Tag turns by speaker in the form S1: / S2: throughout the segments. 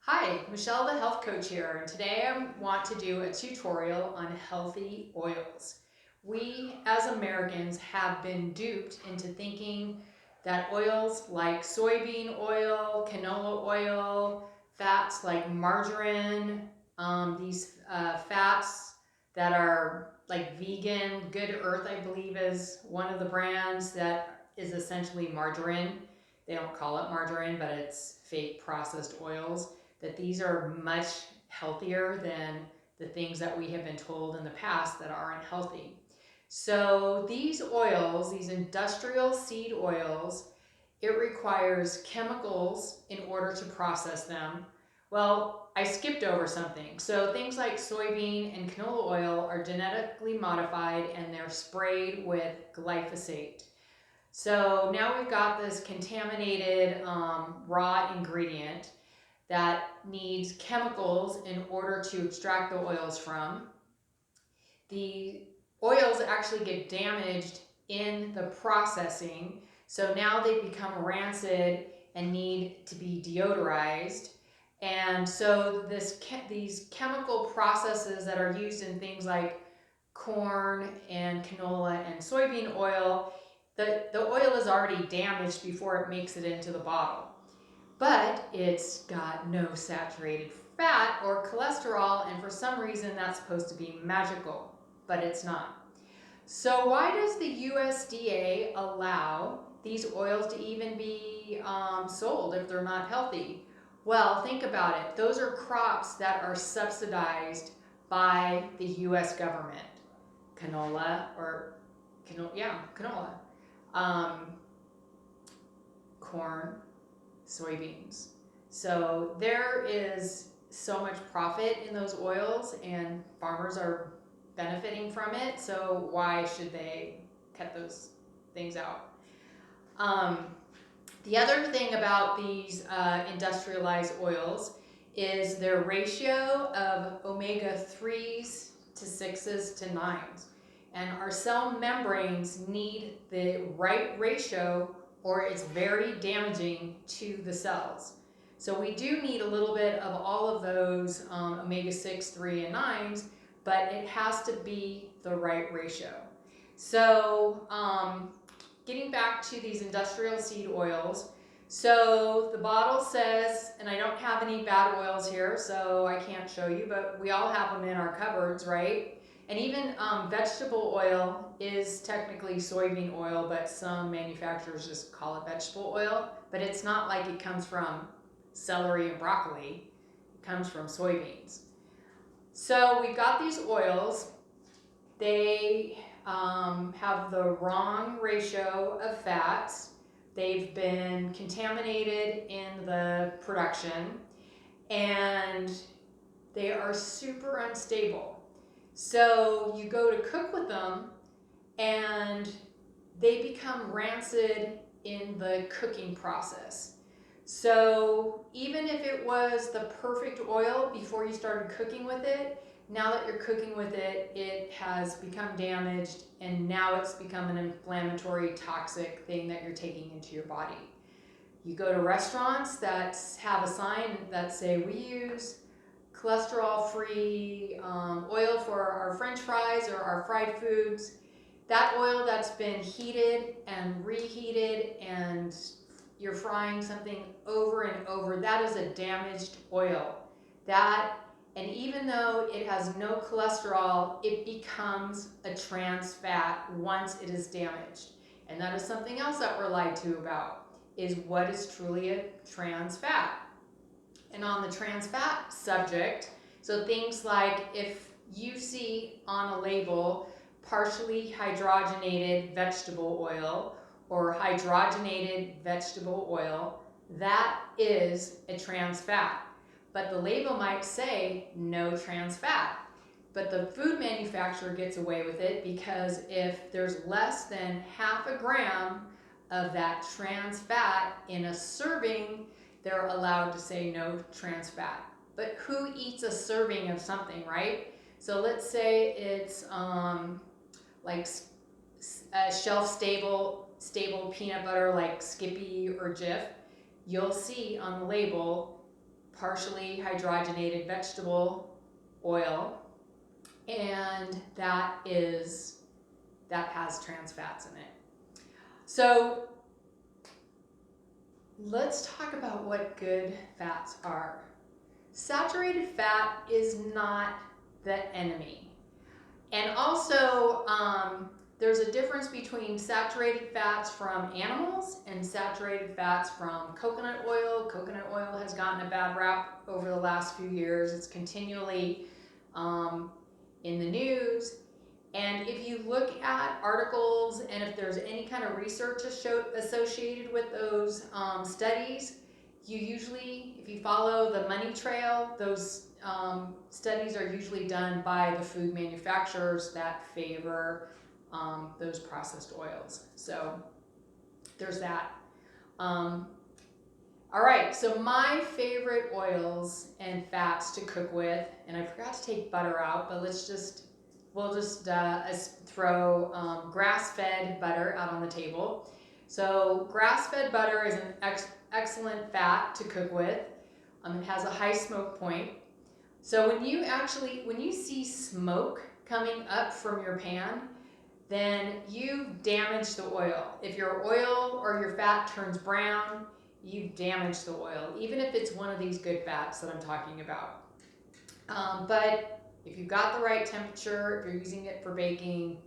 S1: Hi, Michelle the Health Coach here, and today I want to do a tutorial on healthy oils. We as Americans have been duped into thinking that oils like soybean oil, canola oil, fats like margarine, these fats that are like vegan, Good Earth I believe is one of the brands that is essentially margarine. They don't call it margarine, but it's fake processed oils, that these are much healthier than the things that we have been told in the past that aren't healthy. So these oils, these industrial seed oils, it requires chemicals in order to process them. Well, I skipped over something. So things like soybean and canola oil are genetically modified and they're sprayed with glyphosate. So now we've got this contaminated raw ingredient that needs chemicals in order to extract the oils from. The oils actually get damaged in the processing, so now they become rancid and need to be deodorized. And so these chemical processes that are used in things like corn and canola and soybean oil, the oil is already damaged before it makes it into the bottle. But it's got no saturated fat or cholesterol, and for some reason that's supposed to be magical, but it's not. So why does the USDA allow these oils to even be sold if they're not healthy? Well, think about it. Those are crops that are subsidized by the US government. Canola, canola. Um, Corn, soybeans. So there is so much profit in those oils and farmers are benefiting from it. So why should they cut those things out? Um, the other thing about these industrialized oils is their ratio of omega-3s to 6s to 9s. And our cell membranes need the right ratio or it's very damaging to the cells. So we do need a little bit of all of those omega-6, 3, and 9s, but it has to be the right ratio. So getting back to these industrial seed oils, so the bottle says, and I don't have any bad oils here, so I can't show you, but we all have them in our cupboards, right? And even vegetable oil is technically soybean oil, but some manufacturers just call it vegetable oil. But it's not like it comes from celery and broccoli. It comes from soybeans. So we've got these oils. They have the wrong ratio of fats. They've been contaminated in the production, and they are super unstable. So you go to cook with them and they become rancid in the cooking process. So even if it was the perfect oil before you started cooking with it, now that you're cooking with it, it has become damaged and now it's become an inflammatory, toxic thing that you're taking into your body. You go to restaurants that have a sign that say, we use cholesterol-free oil for our French fries or our fried foods. That oil that's been heated and reheated and you're frying something over and over, that is a damaged oil. And even though it has no cholesterol, it becomes a trans fat once it is damaged. And that is something else that we're lied to about, is what is truly a trans fat. And on the trans fat subject, so things like if you see on a label partially hydrogenated vegetable oil or hydrogenated vegetable oil, that is a trans fat. But the label might say no trans fat. But the food manufacturer gets away with it because if there's less than half a gram of that trans fat in a serving, they're allowed to say no trans fat. But who eats a serving of something, right? So let's say it's like a shelf-stable peanut butter like Skippy or Jif. You'll see on the label partially hydrogenated vegetable oil, and that has trans fats in it. So let's talk about what good fats are. Saturated fat is not the enemy. And also, there's a difference between saturated fats from animals and saturated fats from coconut oil. Coconut oil has gotten a bad rap over the last few years. It's continually in the news. And if you look at articles and if there's any kind of research associated with those studies, you usually, if you follow the money trail, those studies are usually done by the food manufacturers that favor those processed oils. So there's that. All right, so my favorite oils and fats to cook with, and I forgot to take butter out, but we'll just throw grass-fed butter out on the table. So grass-fed butter is an excellent fat to cook with. It has a high smoke point. So when you see smoke coming up from your pan, then you've damaged the oil. If your oil or your fat turns brown, you've damaged the oil, even if it's one of these good fats that I'm talking about. But if you've got the right temperature, if you're using it for baking,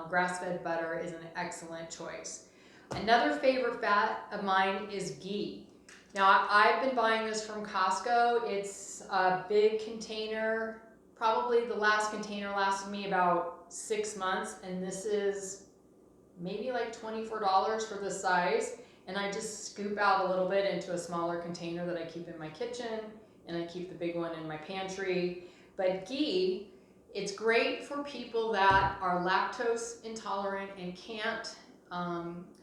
S1: grass-fed butter is an excellent choice. Another favorite fat of mine is ghee. Now, I've been buying this from Costco. It's a big container. Probably the last container lasted me about 6 months, and this is maybe like $24 for this size. And I just scoop out a little bit into a smaller container that I keep in my kitchen, and I keep the big one in my pantry. But ghee, it's great for people that are lactose intolerant and can't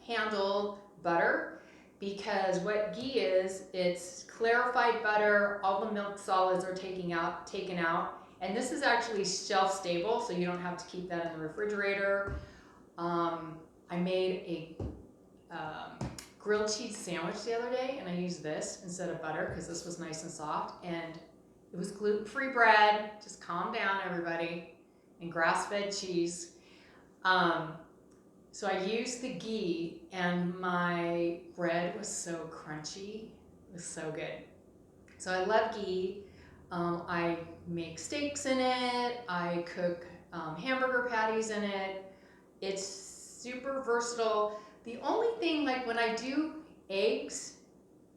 S1: handle butter, because what ghee is, it's clarified butter. All the milk solids are taken out, and this is actually shelf stable, so you don't have to keep that in the refrigerator. I made a grilled cheese sandwich the other day, and I used this instead of butter because this was nice and soft, and it was gluten-free bread. Just calm down, everybody. And grass-fed cheese. So I used the ghee, and my bread was so crunchy. It was so good. So I love ghee. I make steaks in it. I cook hamburger patties in it. It's super versatile. The only thing, like when I do eggs,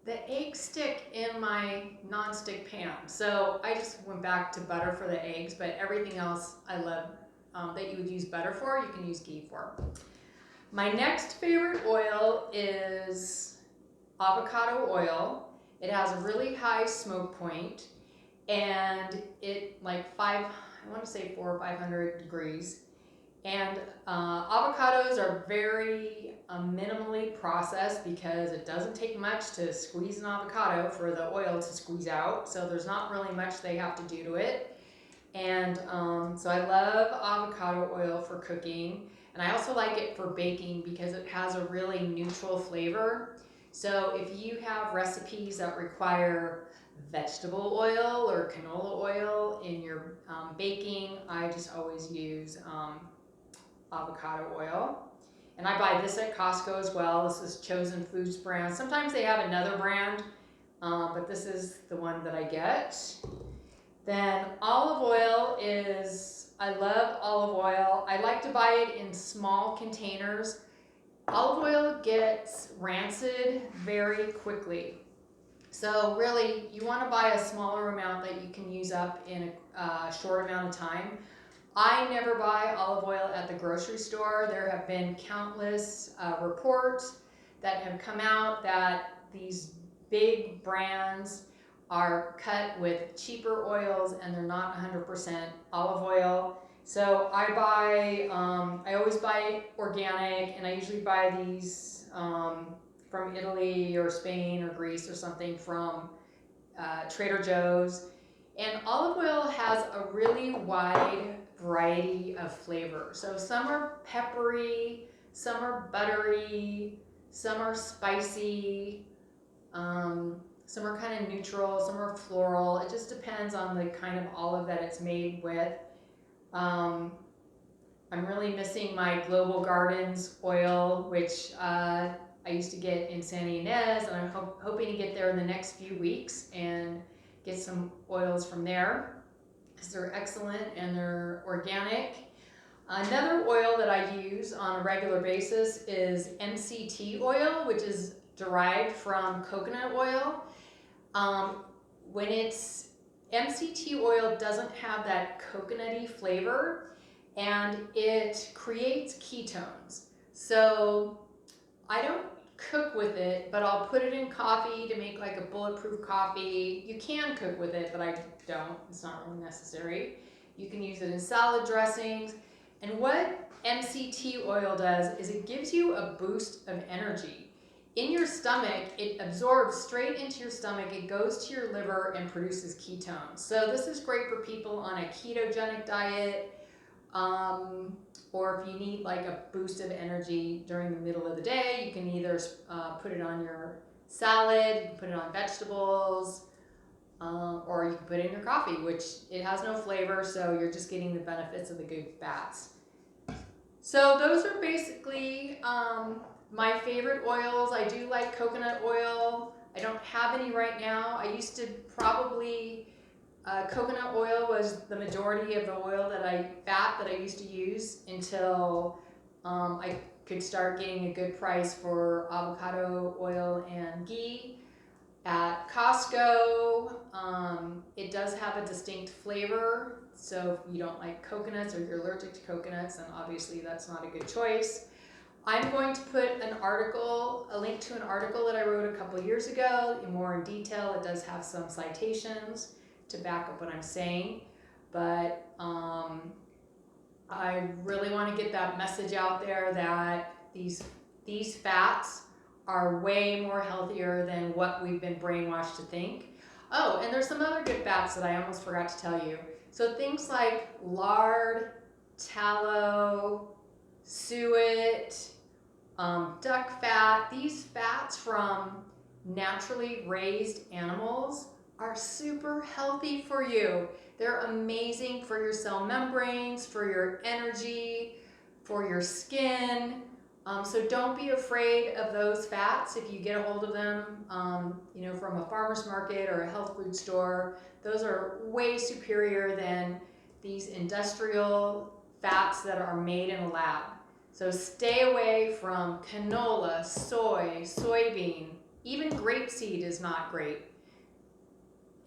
S1: the eggs stick in my non-stick pan. So I just went back to butter for the eggs, but everything else I love that you would use butter for, you can use ghee for. My next favorite oil is avocado oil. It has a really high smoke point, and it I want to say 400 or 500 degrees. And avocados are very minimally processed because it doesn't take much to squeeze an avocado for the oil to squeeze out. So there's not really much they have to do to it. And so I love avocado oil for cooking. And I also like it for baking because it has a really neutral flavor. So if you have recipes that require vegetable oil or canola oil in your baking, I just always use avocado oil. And I buy this at Costco as well. This is Chosen Foods brand. Sometimes they have another brand, but this is the one that I get. Then olive oil I love olive oil. I like to buy it in small containers. Olive oil gets rancid very quickly. So really, you want to buy a smaller amount that you can use up in a short amount of time. I never buy olive oil at the grocery store. There have been countless reports that have come out that these big brands are cut with cheaper oils and they're not 100% olive oil. So I always buy organic, and I usually buy these from Italy or Spain or Greece or something from Trader Joe's. And olive oil has a really wide variety of flavors. So some are peppery, some are buttery, some are spicy. Some are kind of neutral, some are floral. It just depends on the kind of olive that it's made with. I'm really missing my Global Gardens oil, which I used to get in Santa Ynez, and I'm hoping to get there in the next few weeks and get some oils from there, because they're excellent and they're organic. Another oil that I use on a regular basis is MCT oil, which is derived from coconut oil. When it's MCT oil doesn't have that coconutty flavor, and it creates ketones. So I don't cook with it, but I'll put it in coffee to make like a bulletproof coffee. You can cook with it, but I don't. It's not really necessary. You can use it in salad dressings. And what MCT oil does is it gives you a boost of energy. In your stomach, it absorbs straight into your stomach, it goes to your liver and produces ketones. So this is great for people on a ketogenic diet, or if you need like a boost of energy during the middle of the day. You can either put it on your salad, you can put it on vegetables, or you can put it in your coffee, which it has no flavor, so you're just getting the benefits of the good fats. So those are basically my favorite oils. I do like coconut oil. I don't have any right now. I used to probably, coconut oil was the majority of the oil fat that I used to use until I could start getting a good price for avocado oil and ghee at Costco. It does have a distinct flavor, so if you don't like coconuts or you're allergic to coconuts, then obviously that's not a good choice. I'm going to put a link to an article that I wrote a couple years ago, more in detail. It does have some citations to back up what I'm saying, but I really want to get that message out there that these fats are way more healthier than what we've been brainwashed to think. Oh, and there's some other good fats that I almost forgot to tell you. So things like lard, tallow, suet, duck fat, these fats from naturally raised animals are super healthy for you. They're amazing for your cell membranes, for your energy, for your skin. So don't be afraid of those fats if you get a hold of them, from a farmer's market or a health food store. Those are way superior than these industrial fats that are made in a lab. So stay away from canola, soy, soybean, even grapeseed is not great.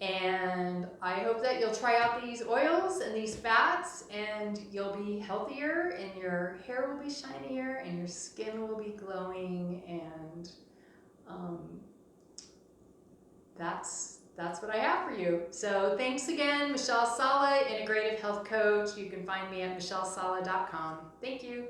S1: And I hope that you'll try out these oils and these fats, and you'll be healthier, and your hair will be shinier, and your skin will be glowing, and that's what I have for you. So thanks again, Michelle Sala, Integrative Health Coach. You can find me at michellesala.com. Thank you.